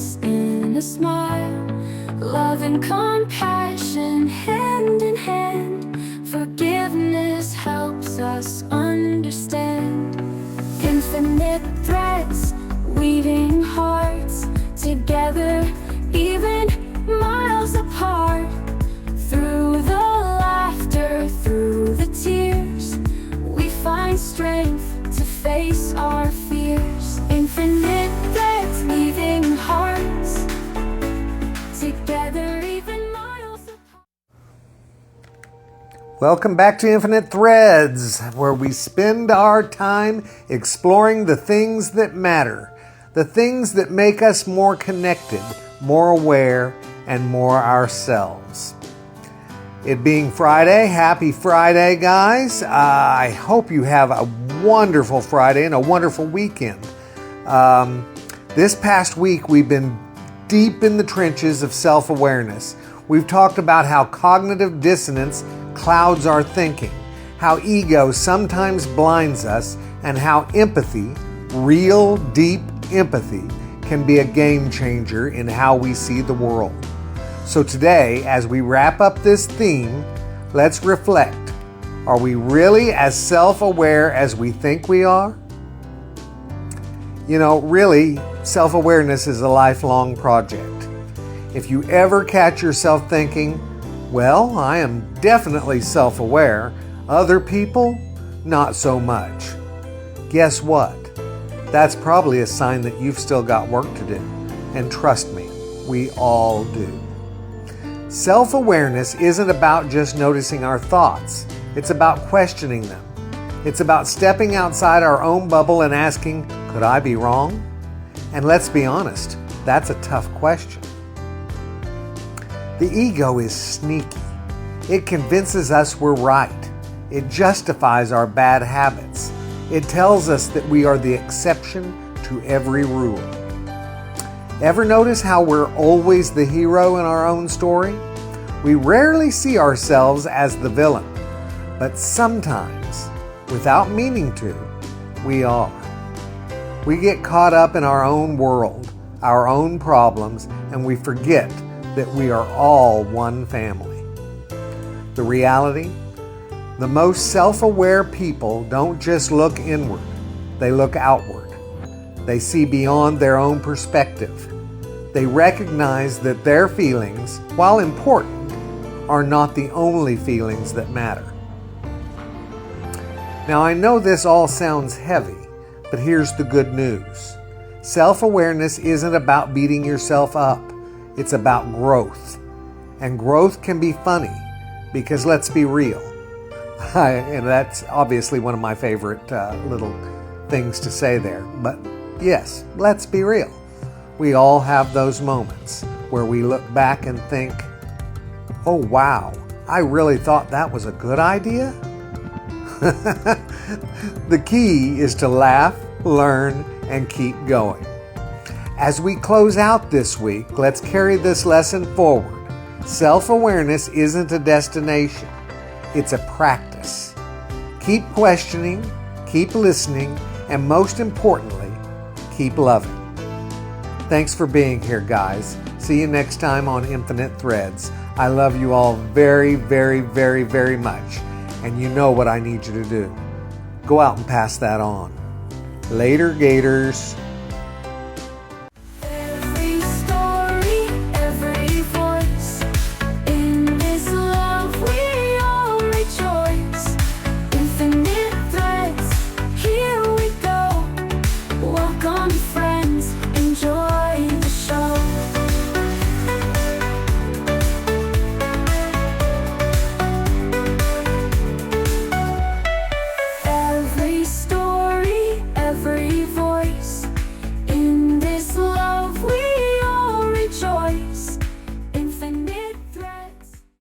dissonance in a smile. Love and compassion hand in hand. Forgiveness helps us understand. Infinite threads weaving hearts together, even miles apart. Through the laughter, through the tears, we find strength to face our fears. Infinite threads weaving hearts together, even miles apart. Welcome back to Infinite Threads, where we spend our time exploring the things that matter, the things that make us more connected, more aware, and more ourselves. It being Friday, happy Friday, guys. I hope you have a wonderful Friday and a wonderful weekend. This past week, we've been deep in the trenches of self-awareness. We've talked about how cognitive dissonance clouds our thinking, how ego sometimes blinds us, and how empathy, real, deep empathy, can be a game changer in how we see the world. So today, as we wrap up this theme, let's reflect. Are we really as self-aware as we think we are? You know, really, self-awareness is a lifelong project. If you ever catch yourself thinking, well, I am definitely self-aware, other people, not so much. Guess what? That's probably a sign that you've still got work to do. And trust me, we all do. Self-awareness isn't about just noticing our thoughts. It's about questioning them. It's about stepping outside our own bubble and asking, could I be wrong? And let's be honest, that's a tough question. The ego is sneaky. It convinces us we're right. It justifies our bad habits. It tells us that we are the exception to every rule. Ever notice how we're always the hero in our own story? We rarely see ourselves as the villain, but sometimes, without meaning to, we are. We get caught up in our own world, our own problems, and we forget that we are all one family. The reality? The most self-aware people don't just look inward, they look outward. They see beyond their own perspective. They recognize that their feelings, while important, are not the only feelings that matter. Now, I know this all sounds heavy, but here's the good news. Self-awareness isn't about beating yourself up. It's about growth. And growth can be funny, because let's be real. And that's obviously one of my favorite little things to say there. But yes, let's be real. We all have those moments where we look back and think, oh wow, I really thought that was a good idea? The key is to laugh, learn, and keep going. As we close out this week, let's carry this lesson forward. Self-awareness isn't a destination, it's a practice. Keep questioning, keep listening, and most importantly, keep loving. Thanks for being here, guys. See you next time on Infinite Threads. I love you all very, very, very, very much. And you know what I need you to do. Go out and pass that on. Later, Gators.